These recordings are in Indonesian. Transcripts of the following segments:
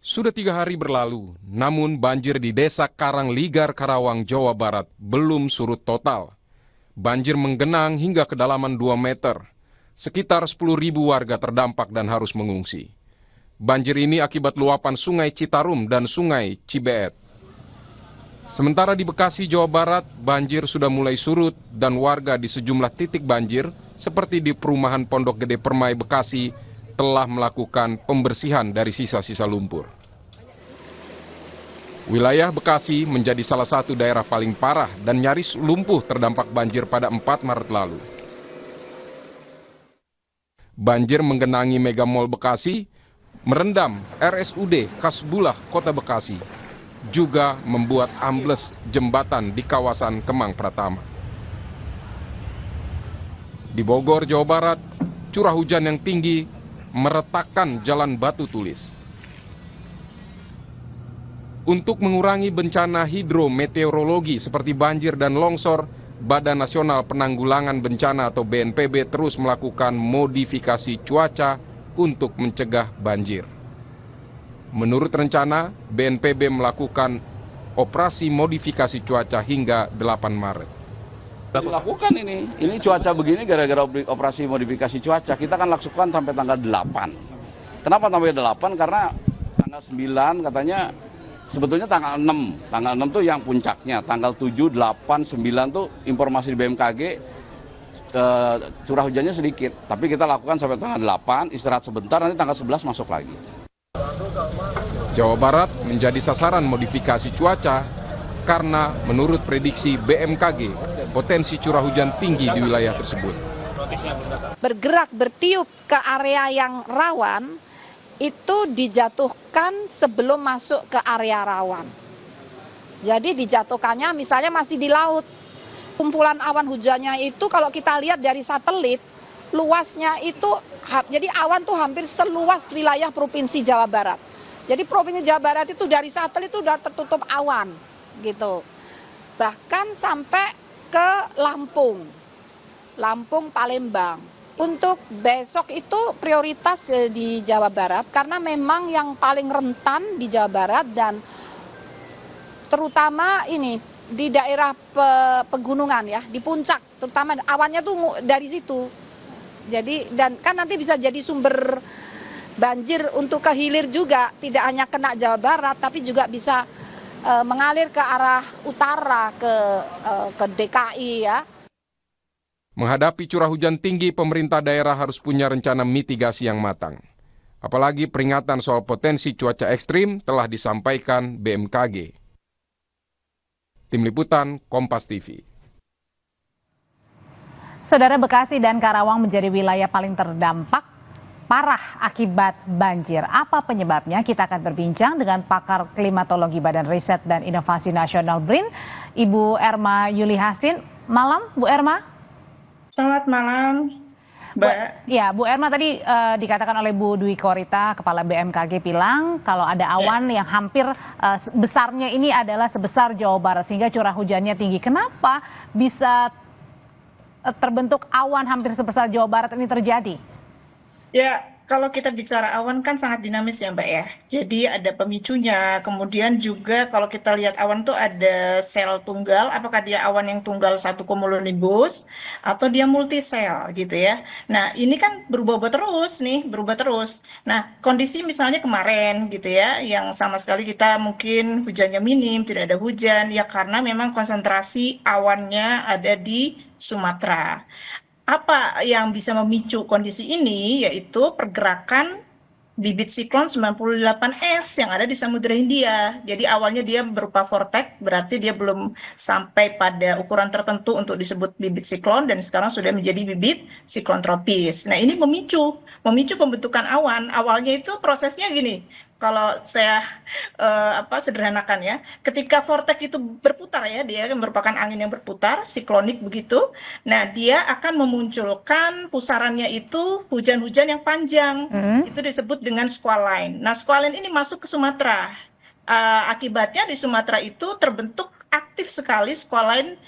Sudah 3 hari berlalu, namun banjir di Desa Karangligar, Karawang, Jawa Barat belum surut total. Banjir menggenang hingga kedalaman 2 meter. Sekitar 10.000 warga terdampak dan harus mengungsi. Banjir ini akibat luapan Sungai Citarum dan Sungai Cibeet. Sementara di Bekasi, Jawa Barat, banjir sudah mulai surut dan warga di sejumlah titik banjir, seperti di perumahan Pondok Gede Permai, Bekasi, telah melakukan pembersihan dari sisa-sisa lumpur. Wilayah Bekasi menjadi salah satu daerah paling parah dan nyaris lumpuh terdampak banjir pada 4 Maret lalu. Banjir menggenangi Mega Mall Bekasi, merendam RSUD Kasbullah Kota Bekasi, juga membuat ambles jembatan di kawasan Kemang Pratama. Di Bogor, Jawa Barat, curah hujan yang tinggi meretakkan jalan batu tulis. Untuk mengurangi bencana hidrometeorologi seperti banjir dan longsor, Badan Nasional Penanggulangan Bencana atau BNPB terus melakukan modifikasi cuaca untuk mencegah banjir. Menurut rencana, BNPB melakukan operasi modifikasi cuaca hingga 8 Maret. Dilakukan ini cuaca begini gara-gara operasi modifikasi cuaca. Kita akan lakukan sampai tanggal 8. Kenapa sampai 8? Karena tanggal 9 katanya sebetulnya tanggal 6. Tanggal 6 tuh yang puncaknya. Tanggal 7, 8, 9 tuh informasi di BMKG curah hujannya sedikit. Tapi kita lakukan sampai tanggal 8, istirahat sebentar, nanti tanggal 11 masuk lagi. Jawa Barat menjadi sasaran modifikasi cuaca karena menurut prediksi BMKG, potensi curah hujan tinggi di wilayah tersebut. Bergerak bertiup ke area yang rawan, itu dijatuhkan sebelum masuk ke area rawan. Jadi dijatuhkannya misalnya masih di laut. Kumpulan awan hujannya itu kalau kita lihat dari satelit, luasnya itu, jadi awan tuh hampir seluas wilayah Provinsi Jawa Barat. Jadi Provinsi Jawa Barat itu dari satelit itu udah tertutup awan gitu. Bahkan sampai ke Lampung, Palembang. Untuk besok itu prioritas di Jawa Barat karena memang yang paling rentan di Jawa Barat dan terutama ini di daerah pegunungan ya, di puncak, terutama awannya tuh dari situ. Jadi dan kan nanti bisa jadi sumber banjir untuk ke hilir juga, tidak hanya kena Jawa Barat tapi juga bisa mengalir ke arah utara ke DKI ya. Menghadapi curah hujan tinggi, pemerintah daerah harus punya rencana mitigasi yang matang. Apalagi peringatan soal potensi cuaca ekstrim telah disampaikan BMKG. Tim Liputan, Kompas TV. Saudara, Bekasi dan Karawang menjadi wilayah paling terdampak parah akibat banjir. Apa penyebabnya? Kita akan berbincang dengan pakar klimatologi Badan Riset dan Inovasi Nasional BRIN, Ibu Erma Yuli Hastin. Malam, Bu Erma. Selamat malam, Mbak. Bu Erma, tadi dikatakan oleh Bu Dwi Korita, Kepala BMKG, bilang kalau ada awan yang hampir besarnya ini adalah sebesar Jawa Barat, sehingga curah hujannya tinggi. Kenapa bisa terbentuk awan hampir sebesar Jawa Barat ini terjadi? Ya, kalau kita bicara awan kan sangat dinamis ya, Mbak ya. Jadi ada pemicunya, kemudian juga kalau kita lihat awan tuh ada sel tunggal, apakah dia awan yang tunggal satu cumulonimbus atau dia multisel gitu ya. Nah, ini kan berubah-ubah terus nih, berubah terus. Nah, kondisi misalnya kemarin gitu ya, yang sama sekali kita mungkin hujannya minim, tidak ada hujan, ya karena memang konsentrasi awannya ada di Sumatera. Apa yang bisa memicu kondisi ini yaitu pergerakan bibit siklon 98S yang ada di Samudra Hindia. Jadi awalnya dia berupa vortex, berarti dia belum sampai pada ukuran tertentu untuk disebut bibit siklon dan sekarang sudah menjadi bibit siklon tropis. Nah, ini memicu pembentukan awan. Awalnya itu prosesnya gini. Kalau saya sederhanakan ya, ketika vortex itu berputar ya, dia merupakan angin yang berputar, siklonik begitu. Nah, dia akan memunculkan pusarannya itu hujan-hujan yang panjang. Itu disebut dengan squall line. Nah, squall line ini masuk ke Sumatera. Akibatnya di Sumatera itu terbentuk aktif sekali sekolah lain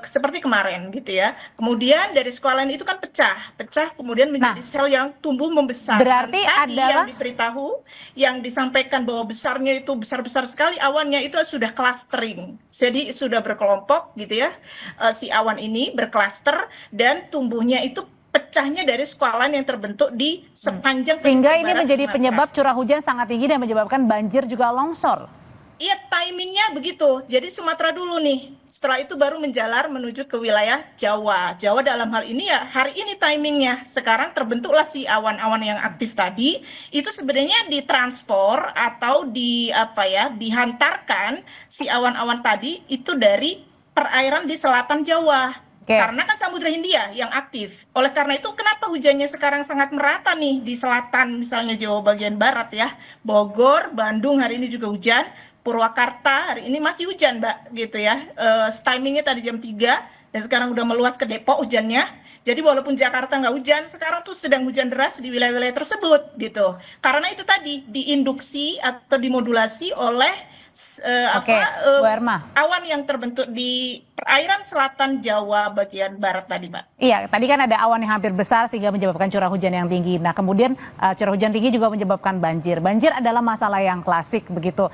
seperti kemarin gitu ya. Kemudian dari sekolah lain itu kan pecah, kemudian menjadi sel yang tumbuh membesar. Berarti Dan tadi adalah yang diberitahu, yang disampaikan bahwa besarnya itu besar-besar sekali awannya itu sudah clustering. Jadi sudah berkelompok gitu ya. Si awan ini berklaster dan tumbuhnya itu pecahnya dari squalane yang terbentuk di sepanjang sehingga pesisir ini barat menjadi Sumatera. penyebab curah hujan sangat tinggi dan menyebabkan banjir juga longsor. Iya, timingnya begitu. Jadi Sumatera dulu nih, setelah itu baru menjalar menuju ke wilayah Jawa. Jawa dalam hal ini ya hari ini timingnya. Sekarang terbentuklah si awan-awan yang aktif tadi. Itu sebenarnya ditranspor atau dihantarkan si awan-awan tadi itu dari perairan di selatan Jawa. Karena kan Samudra Hindia yang aktif. Oleh karena itu kenapa hujannya sekarang sangat merata nih di selatan misalnya Jawa bagian barat ya. Bogor, Bandung hari ini juga hujan. Purwakarta hari ini masih hujan Mbak gitu ya. Timingnya tadi jam 3 dan sekarang udah meluas ke Depok hujannya. Jadi walaupun Jakarta nggak hujan, sekarang tuh sedang hujan deras di wilayah-wilayah tersebut gitu. Karena itu tadi diinduksi atau dimodulasi oleh Bu Erma. awan yang terbentuk di perairan selatan Jawa bagian barat tadi, Mbak. Iya, tadi kan ada awan yang hampir besar sehingga menyebabkan curah hujan yang tinggi. Nah, kemudian curah hujan tinggi juga menyebabkan banjir. Banjir adalah masalah yang klasik begitu.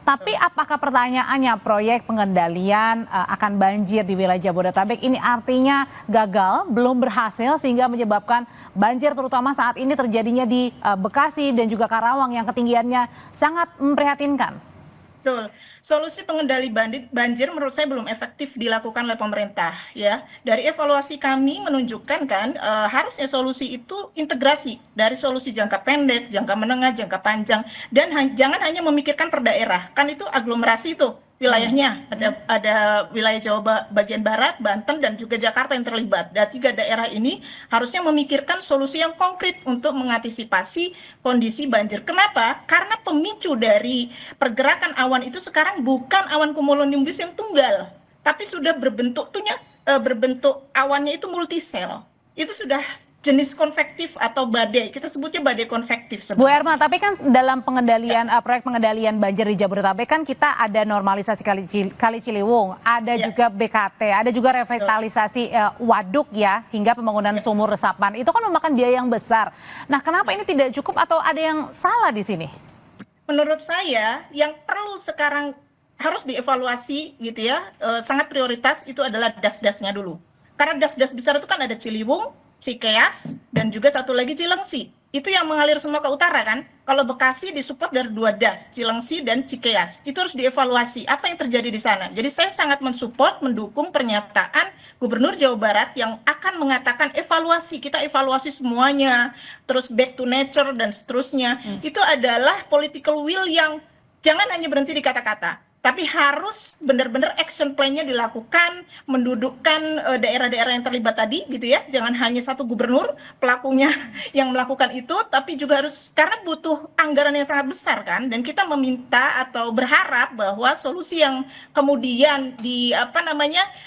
Tapi apakah pertanyaannya proyek pengendalian akan banjir di wilayah Jabodetabek ini artinya gagal, belum berhasil sehingga menyebabkan banjir terutama saat ini terjadinya di Bekasi dan juga Karawang yang ketinggiannya sangat memprihatinkan? Betul. Solusi pengendali banjir menurut saya belum efektif dilakukan oleh pemerintah ya. Dari evaluasi kami menunjukkan kan harusnya solusi itu integrasi dari solusi jangka pendek, jangka menengah, jangka panjang dan jangan hanya memikirkan per daerah. Kan itu aglomerasi itu wilayahnya. Ada wilayah Jawa bagian barat, Banten dan juga Jakarta yang terlibat. Dan 3 daerah ini harusnya memikirkan solusi yang konkret untuk mengantisipasi kondisi banjir. Kenapa? Karena pemicu dari pergerakan awan itu sekarang bukan awan cumulonimbus yang tunggal, tapi sudah berbentuk awannya itu multisel. Itu sudah jenis konvektif atau badai. Kita sebutnya badai konvektif sebenarnya. Bu Erma, tapi kan dalam pengendalian proyek pengendalian banjir di Jabodetabek kan kita ada normalisasi Kali Ciliwung, ada juga BKT, ada juga revitalisasi waduk ya, hingga pembangunan sumur resapan. Itu kan memakan biaya yang besar. Nah, kenapa ini tidak cukup atau ada yang salah di sini? Menurut saya yang perlu sekarang harus dievaluasi gitu ya, sangat prioritas itu adalah das-dasnya dulu. Karena das-das besar itu kan ada Ciliwung, Cikeas, dan juga satu lagi Cilengsi. Itu yang mengalir semua ke utara kan. Kalau Bekasi disupport dari 2 das, Cilengsi dan Cikeas. Itu harus dievaluasi apa yang terjadi di sana. Jadi saya sangat mensupport, mendukung pernyataan Gubernur Jawa Barat yang akan mengatakan evaluasi, kita evaluasi semuanya, terus back to nature dan seterusnya. Itu adalah political will yang jangan hanya berhenti di kata-kata. Tapi harus benar-benar action plan-nya dilakukan, mendudukkan daerah-daerah yang terlibat tadi gitu ya. Jangan hanya satu gubernur pelakunya yang melakukan itu, tapi juga harus karena butuh anggaran yang sangat besar kan. Dan kita meminta atau berharap bahwa solusi yang kemudian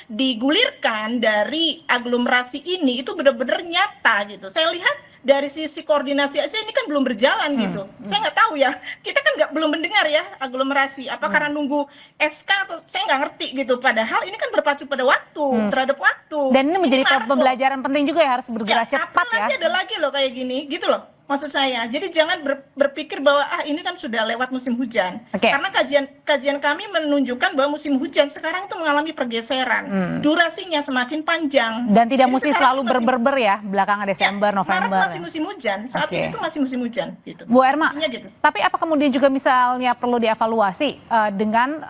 digulirkan dari aglomerasi ini itu benar-benar nyata gitu. Saya lihat dari sisi koordinasi aja ini kan belum berjalan gitu. Saya nggak tahu ya, kita kan belum mendengar ya aglomerasi. Apa karena nunggu SK atau saya nggak ngerti gitu. Padahal ini kan berpacu pada waktu, terhadap waktu. Dan ini menjadi pembelajaran penting juga ya, harus bergerak cepat ya. Apalagi ada lagi loh kayak gini, gitu loh. Maksud saya, jadi jangan berpikir bahwa ini kan sudah lewat musim hujan. Karena kajian kami menunjukkan bahwa musim hujan sekarang itu mengalami pergeseran. Durasinya semakin panjang. Dan tidak mesti selalu berber ya, belakangan Desember, November. Maret masih musim hujan, saat ini itu masih musim hujan. Gitu. Bu Erma, gitu. Tapi apa kemudian juga misalnya perlu dievaluasi dengan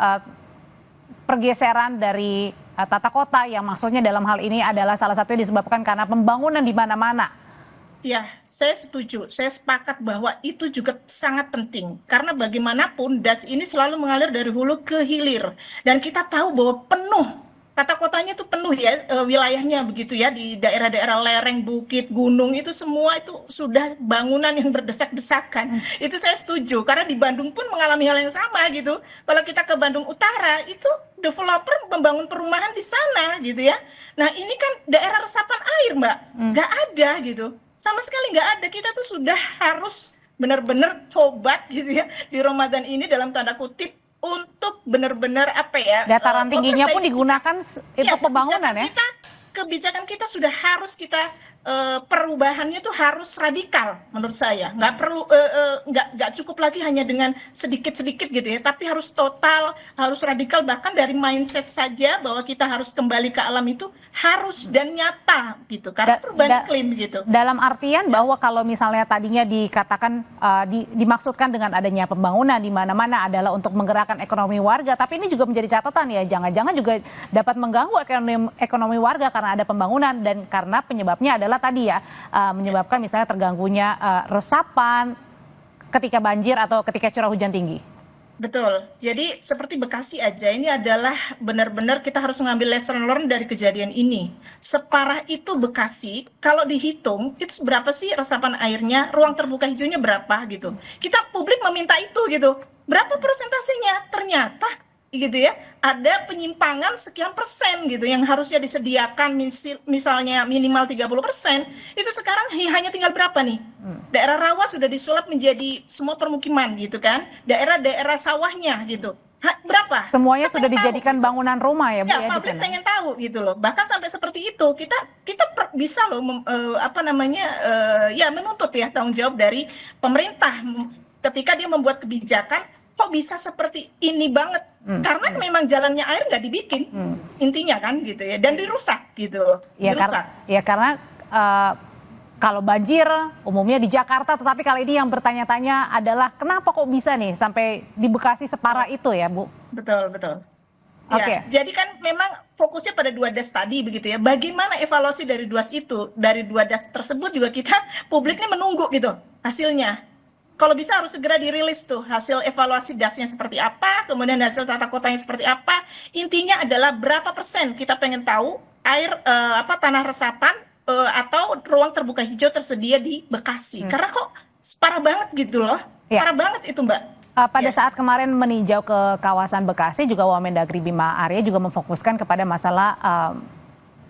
pergeseran dari tata kota yang maksudnya dalam hal ini adalah salah satunya disebabkan karena pembangunan di mana-mana. Ya, saya setuju. Saya sepakat bahwa itu juga sangat penting. Karena bagaimanapun das ini selalu mengalir dari hulu ke hilir. Dan kita tahu bahwa penuh, tata kotanya itu penuh ya, wilayahnya begitu ya. Di daerah-daerah lereng, bukit, gunung, itu semua itu sudah bangunan yang berdesak-desakan. Itu saya setuju. Karena di Bandung pun mengalami hal yang sama gitu. Kalau kita ke Bandung Utara, itu developer membangun perumahan di sana gitu ya. Nah ini kan daerah resapan air Mbak. Nggak ada gitu. Sama sekali nggak ada. Kita tuh sudah harus benar-benar tobat gitu ya di Ramadan ini dalam tanda kutip untuk benar-benar apa ya, Dataran tingginya pun memperbaiki digunakan ya, untuk pembangunan ya. kebijakan kita sudah harus kita perubahannya tuh harus radikal menurut saya. Nggak perlu nggak cukup lagi hanya dengan sedikit-sedikit gitu ya, tapi harus total, harus radikal, bahkan dari mindset saja bahwa kita harus kembali ke alam itu harus dan nyata gitu. Karena perubahan iklim gitu. Dalam artian bahwa kalau misalnya tadinya dikatakan dimaksudkan dengan adanya pembangunan di mana-mana adalah untuk menggerakkan ekonomi warga, tapi ini juga menjadi catatan ya, jangan-jangan juga dapat mengganggu ekonomi warga karena ada pembangunan dan karena penyebabnya adalah tadi ya menyebabkan misalnya terganggunya resapan ketika banjir atau ketika curah hujan tinggi. Betul. Jadi seperti Bekasi aja ini adalah benar-benar kita harus mengambil lesson learn dari kejadian ini. Separah itu Bekasi, kalau dihitung itu seberapa sih resapan airnya, ruang terbuka hijaunya berapa gitu. Kita publik meminta itu gitu. Berapa persentasenya? Ternyata gitu ya, ada penyimpangan sekian persen gitu yang harusnya disediakan misalnya minimal 30%, itu sekarang hanya tinggal berapa nih? Daerah rawa sudah disulap menjadi semua permukiman gitu kan, daerah-daerah sawahnya gitu. Berapa? Semuanya Kita sudah pengen dijadikan tahu, bangunan rumah ya Bu ya ya di publik sana. pengen tahu gitu loh. Bahkan sampai seperti itu kita bisa loh apa namanya ya menuntut ya tanggung jawab dari pemerintah ketika dia membuat kebijakan kok bisa seperti ini banget. Karena memang jalannya air nggak dibikin, intinya kan gitu ya, dan dirusak gitu, Ya, dirusak. karena kalau banjir umumnya di Jakarta, tetapi kali ini yang bertanya-tanya adalah kenapa kok bisa nih sampai di Bekasi separah itu ya Bu? Betul, betul. Oke. Ya, jadi kan memang fokusnya pada 2 das tadi begitu ya. Bagaimana evaluasi dari 2 das itu, dari 2 das tersebut juga kita publiknya menunggu gitu hasilnya. Kalau bisa harus segera dirilis tuh hasil evaluasi dasnya seperti apa, kemudian hasil tata kotanya seperti apa. Intinya adalah berapa persen kita pengen tahu air tanah resapan atau ruang terbuka hijau tersedia di Bekasi. Karena kok parah banget gitu loh. Ya. Parah banget itu, Mbak. Pada Ya. saat kemarin meninjau ke kawasan Bekasi, juga Wamendagri Bima Arya juga memfokuskan kepada masalah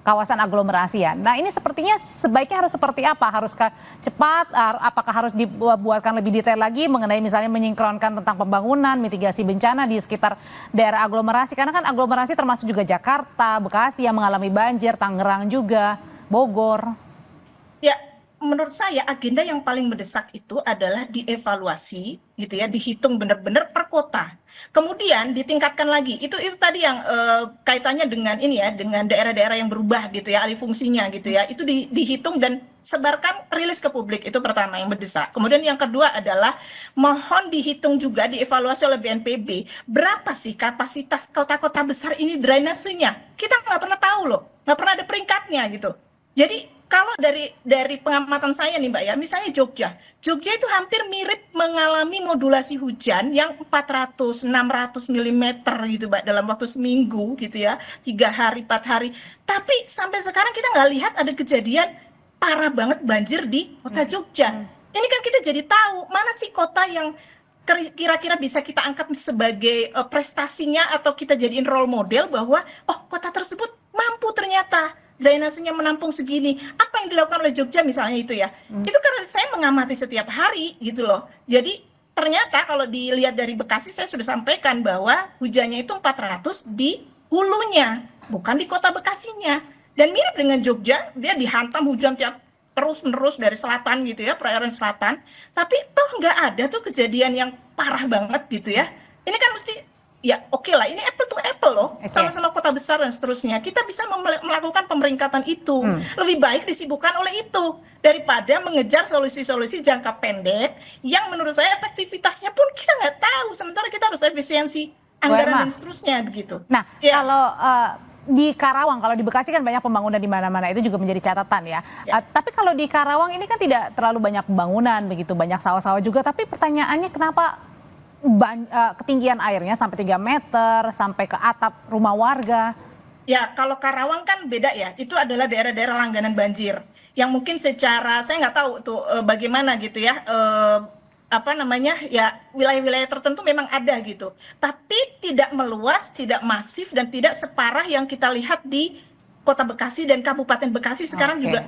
kawasan aglomerasi ya. Nah ini sepertinya sebaiknya harus seperti apa? Haruskah cepat? Apakah harus dibuatkan lebih detail lagi mengenai misalnya menyinkronkan tentang pembangunan, mitigasi bencana di sekitar daerah aglomerasi? Karena kan aglomerasi termasuk juga Jakarta, Bekasi yang mengalami banjir, Tangerang juga, Bogor. Ya, menurut saya agenda yang paling mendesak itu adalah dievaluasi gitu ya, dihitung benar-benar per kota. Kemudian ditingkatkan lagi. Itu tadi yang kaitannya dengan ini ya, dengan daerah-daerah yang berubah gitu ya, alih fungsinya gitu ya. Itu dihitung dan sebarkan, rilis ke publik. Itu pertama yang mendesak. Kemudian yang kedua adalah mohon dihitung juga, dievaluasi oleh BNPB, berapa sih kapasitas kota-kota besar ini drainasenya. Kita nggak pernah tahu loh, nggak pernah ada peringkatnya gitu. Jadi kalau dari pengamatan saya nih Mbak ya, misalnya Jogja itu hampir mirip mengalami modulasi hujan yang 400-600 mm gitu Mbak dalam waktu seminggu gitu ya, 3 hari 4 hari. Tapi sampai sekarang kita nggak lihat ada kejadian parah banget banjir di kota Jogja. Ini kan kita jadi tahu mana sih kota yang kira-kira bisa kita angkat sebagai prestasinya atau kita jadiin role model bahwa oh kota tersebut mampu ternyata drainasenya menampung segini. Apa yang dilakukan oleh Jogja misalnya itu ya. Itu karena saya mengamati setiap hari gitu loh. Jadi ternyata kalau dilihat dari Bekasi saya sudah sampaikan bahwa hujannya itu 400 di hulunya, bukan di kota Bekasinya. Dan mirip dengan Jogja, dia dihantam hujan terus-menerus dari selatan gitu ya, perairan selatan. Tapi toh nggak ada tuh kejadian yang parah banget gitu ya. Ini kan mesti ya oke lah, ini apple to apple loh, sama-sama kota besar dan seterusnya. Kita bisa melakukan pemeringkatan itu. Lebih baik disibukkan oleh itu daripada mengejar solusi-solusi jangka pendek yang menurut saya efektivitasnya pun kita nggak tahu. Sementara kita harus efisiensi anggaran dan seterusnya begitu. Nah, ya. kalau di Karawang, kalau di Bekasi kan banyak pembangunan di mana-mana, itu juga menjadi catatan ya. Tapi kalau di Karawang ini kan tidak terlalu banyak pembangunan, begitu banyak sawah-sawah juga. Tapi pertanyaannya kenapa ketinggian airnya sampai 3 meter, sampai ke atap rumah warga? Ya, kalau Karawang kan beda ya. Itu adalah daerah-daerah langganan banjir. Yang mungkin secara, saya nggak tahu tuh bagaimana gitu ya, ya wilayah-wilayah tertentu memang ada gitu. Tapi tidak meluas, tidak masif, dan tidak separah yang kita lihat di Kota Bekasi dan Kabupaten Bekasi sekarang juga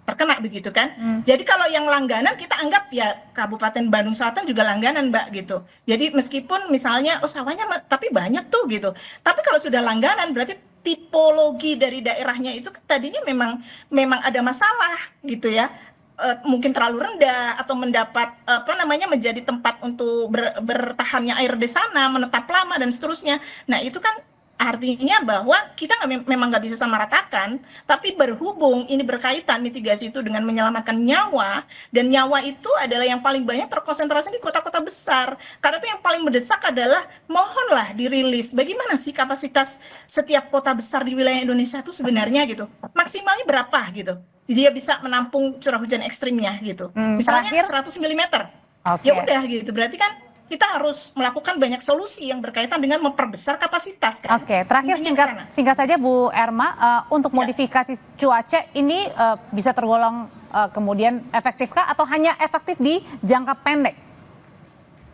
terkena begitu kan. Jadi kalau yang langganan kita anggap ya Kabupaten Bandung Selatan juga langganan Mbak gitu. Jadi meskipun misalnya oh sawahnya tapi banyak tuh gitu. Tapi kalau sudah langganan berarti tipologi dari daerahnya itu kan tadinya memang memang ada masalah gitu ya. Mungkin terlalu rendah atau mendapat apa namanya menjadi tempat untuk bertahannya air di sana menetap lama dan seterusnya. Nah itu kan artinya bahwa kita memang nggak bisa samaratakan, tapi berhubung ini berkaitan mitigasi itu dengan menyelamatkan nyawa, dan nyawa itu adalah yang paling banyak terkonsentrasi di kota-kota besar. Karena itu yang paling mendesak adalah mohonlah dirilis bagaimana sih kapasitas setiap kota besar di wilayah Indonesia itu sebenarnya gitu. Maksimalnya berapa gitu. Dia bisa menampung curah hujan ekstrimnya gitu. Misalnya Terakhir, 100 mm. oke. Ya udah gitu. Berarti kan kita harus melakukan banyak solusi yang berkaitan dengan memperbesar kapasitas kan. Oke, terakhir Intinya ke sana. singkat saja Bu Erma, untuk Ya. modifikasi cuaca ini bisa tergolong kemudian efektifkah atau hanya efektif di jangka pendek?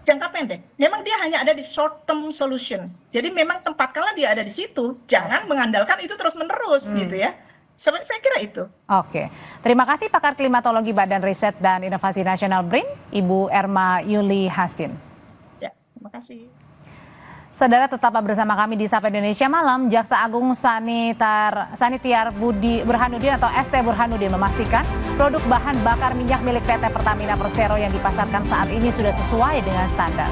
Jangka pendek, memang dia hanya ada di short term solution. Jadi memang tempatkanlah dia ada di situ, jangan mengandalkan itu terus-menerus gitu ya. Saya kira itu. Oke, terima kasih pakar klimatologi Badan Riset dan Inovasi Nasional BRIN, Ibu Erma Yuli Hastin. Ya, terima kasih. Saudara tetaplah bersama kami di Sapa Indonesia Malam. Jaksa Agung Sanitiar Budi Burhanuddin atau ST Burhanuddin memastikan produk bahan bakar minyak milik PT Pertamina Persero yang dipasarkan saat ini sudah sesuai dengan standar.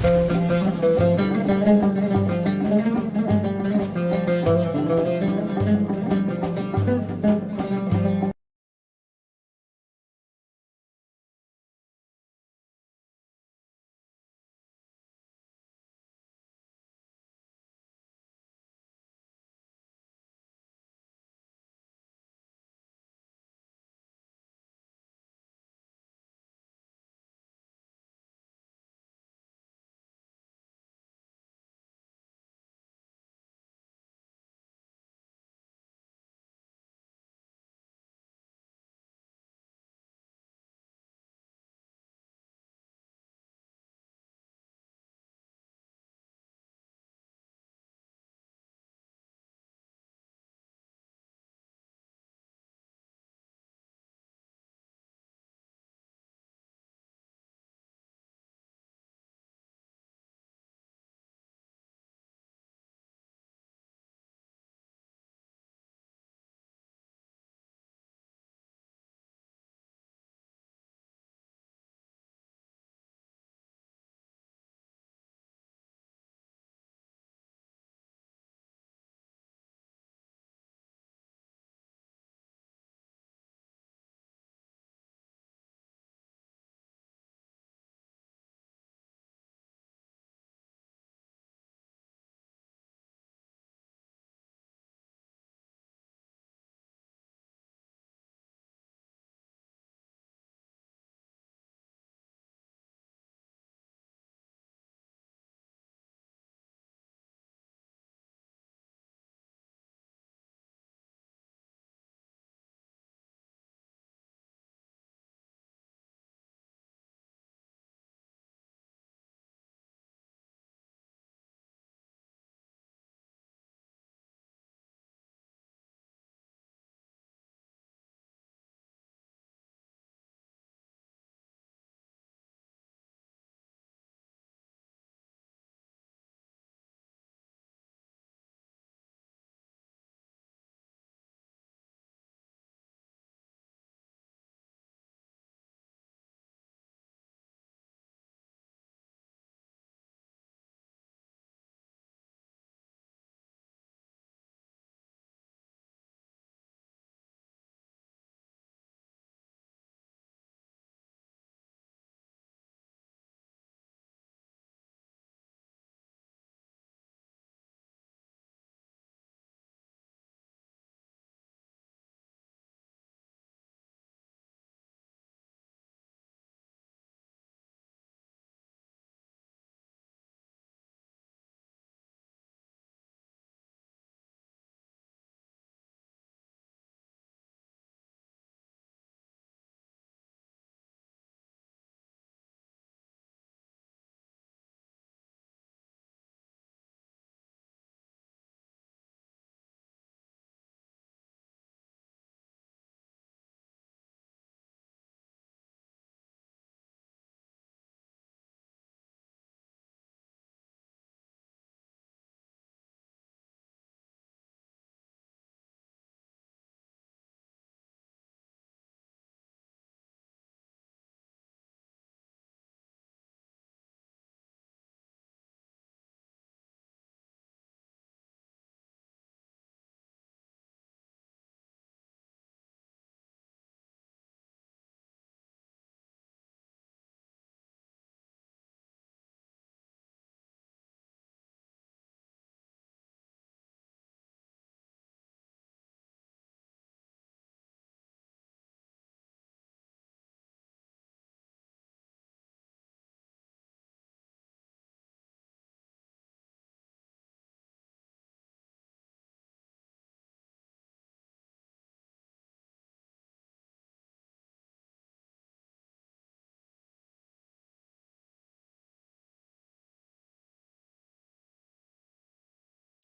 Bye.